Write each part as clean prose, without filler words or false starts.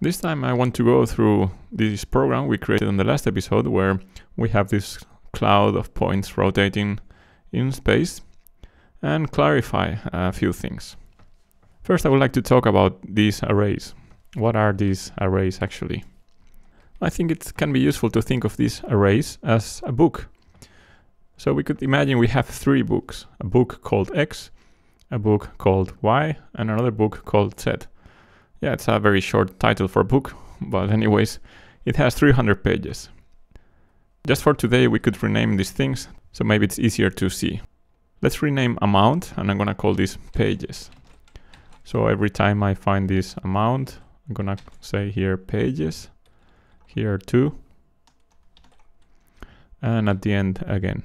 This time I want to go through this program we created in the last episode where we have this cloud of points rotating in space and clarify a few things. First, I would like to talk about these arrays. What are these arrays actually? I think it can be useful to think of these arrays as a book. So we could imagine we have three books, a book called X, a book called Y, and another book called Z. Yeah, it's a very short title for a book, but anyways, it has 300 pages. Just for today, we could rename these things, so maybe it's easier to see. Let's rename amount, and I'm gonna call this pages. So every time I find this amount, I'm gonna say here pages, here 2, and at the end again.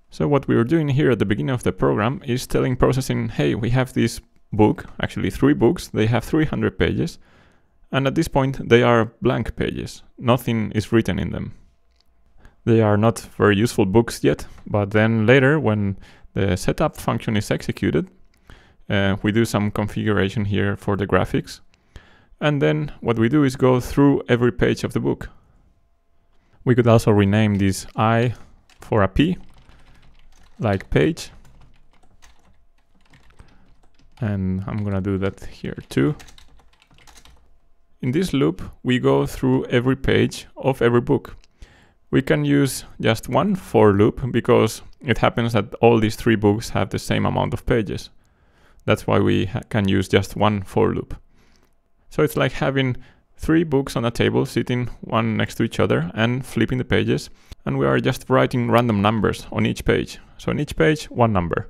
So what we were doing here at the beginning of the program is telling processing, hey, we have this book, actually 3 books, they have 300 pages, and at this point they are blank pages. Nothing is written in them. They are not very useful books yet, but then later when the setup function is executed, we do some configuration here for the graphics, and then what we do is go through every page of the book. We could also rename this I for a P, like page, and I'm gonna do that here too. In this loop, we go through every page of every book. We can use just one for loop because it happens that all these 3 books have the same amount of pages. That's why we can use just one for loop. So it's like having 3 books on a table sitting one next to each other and flipping the pages, and we are just writing random numbers on each page. So on each page, one number.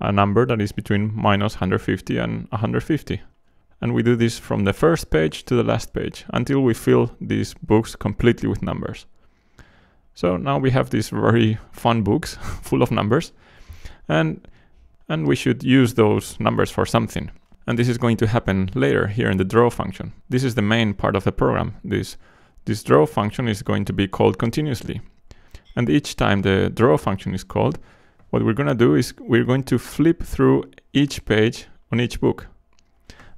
A number that is between minus 150 and 150. And we do this from the first page to the last page until we fill these books completely with numbers. So now we have these very fun books full of numbers, and we should use those numbers for something. And this is going to happen later here in the draw function. This is the main part of the program. This draw function is going to be called continuously. And each time the draw function is called, what we're going to do is we're going to flip through each page on each book.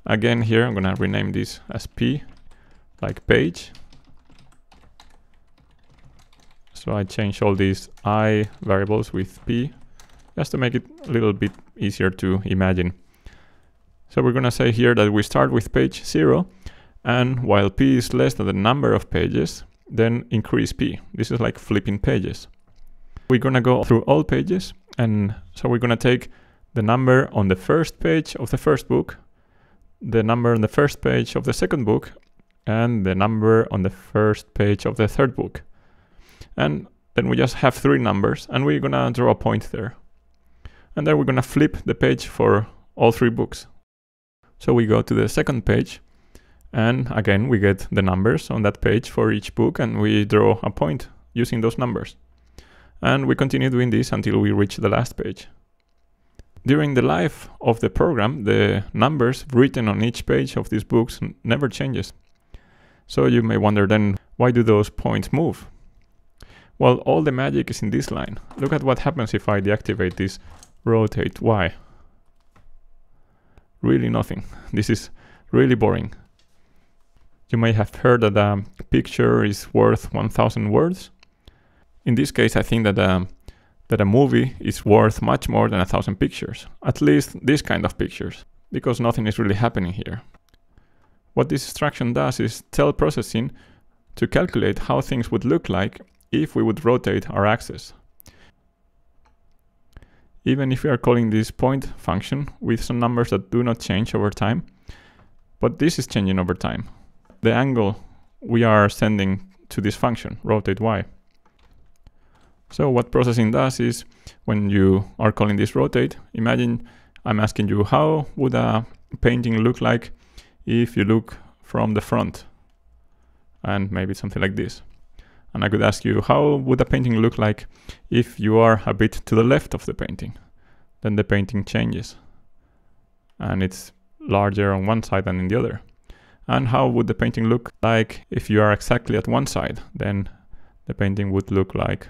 Again, here I'm going to rename this as P, like page. So I change all these I variables with P, just to make it a little bit easier to imagine. So we're going to say here that we start with page 0, and while P is less than the number of pages, then increase P. This is like flipping pages. We're going to go through all pages, and so we're going to take the number on the first page of the first book, the number on the first page of the second book, and the number on the first page of the third book. And then we just have 3 numbers, and we're going to draw a point there. And then we're going to flip the page for all 3 books. So we go to the second page, and again we get the numbers on that page for each book, and we draw a point using those numbers. And we continue doing this until we reach the last page. During the life of the program, the numbers written on each page of these books never changes. So you may wonder then, why do those points move? Well, all the magic is in this line. Look at what happens if I deactivate this rotate Y. Really nothing. This is really boring. You may have heard that a picture is worth 1,000 words. In this case, I think that a movie is worth much more than 1,000 pictures. At least this kind of pictures, because nothing is really happening here. What this instruction does is tell processing to calculate how things would look like if we would rotate our axis. Even if we are calling this point function with some numbers that do not change over time, but this is changing over time. The angle we are sending to this function, rotate Y. So what processing does is, when you are calling this rotate, imagine I'm asking you how would a painting look like if you look from the front, and maybe something like this. And I could ask you, how would a painting look like if you are a bit to the left of the painting? Then the painting changes, and it's larger on one side than in the other. And how would the painting look like if you are exactly at one side? Then the painting would look like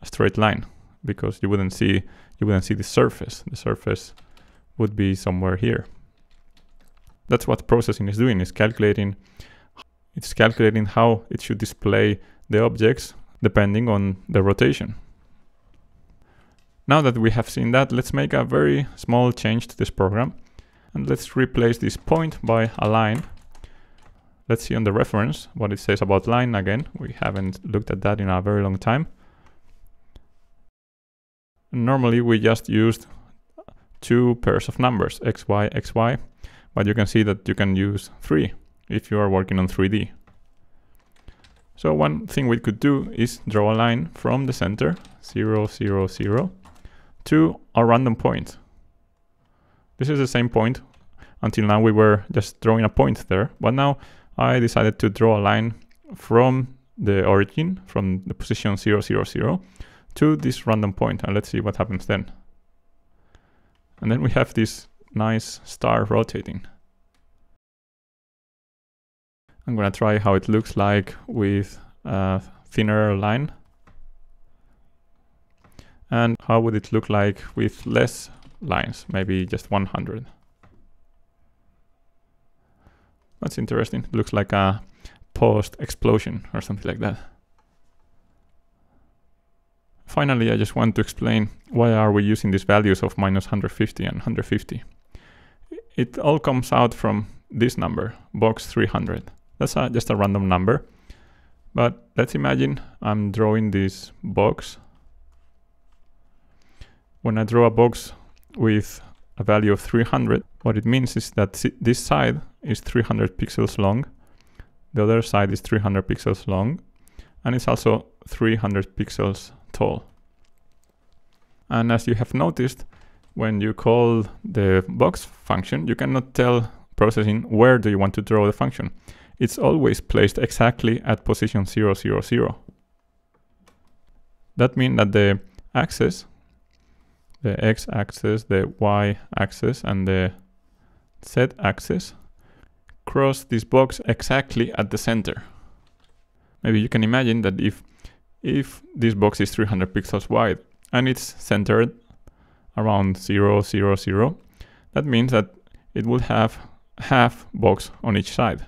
a straight line, because you wouldn't see the surface. The surface would be somewhere here. That's what processing is doing, it's calculating how it should display the objects depending on the rotation. Now that we have seen that, let's make a very small change to this program. And let's replace this point by a line. Let's see on the reference what it says about line again. We haven't looked at that in a very long time. Normally we just used 2 pairs of numbers, xy, xy, but you can see that you can use 3 if you are working on 3D. So one thing we could do is draw a line from the center, 0, 0, 0, to a random point. This is the same point. Until now we were just drawing a point there, but now I decided to draw a line from the origin, from the position 0, 0, 0, to this random point, and let's see what happens then. And then we have this nice star rotating. I'm gonna try how it looks like with a thinner line. And how would it look like with less lines, maybe just 100. That's interesting. It looks like a post-explosion or something like that. Finally, I just want to explain why are we using these values of -150 and 150. It all comes out from this number, box 300. That's just a random number. But let's imagine I'm drawing this box. When I draw a box with a value of 300, what it means is that this side is 300 pixels long, the other side is 300 pixels long, and it's also 300 pixels tall. And as you have noticed, when you call the box function, you cannot tell processing where do you want to draw the function. It's always placed exactly at position 0, 0, 0. That means that the axis, the x-axis, the y-axis, and the z-axis cross this box exactly at the center. Maybe you can imagine that if this box is 300 pixels wide and it's centered around 0, 0, 0, that means that it will have half box on each side.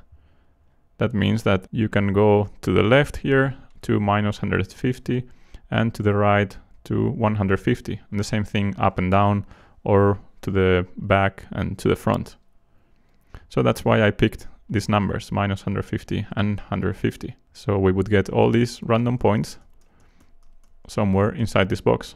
That means that you can go to the left here to -150 and to the right to 150, and the same thing up and down, or to the back and to the front. So that's why I picked these numbers, -150 and 150. So we would get all these random points somewhere inside this box.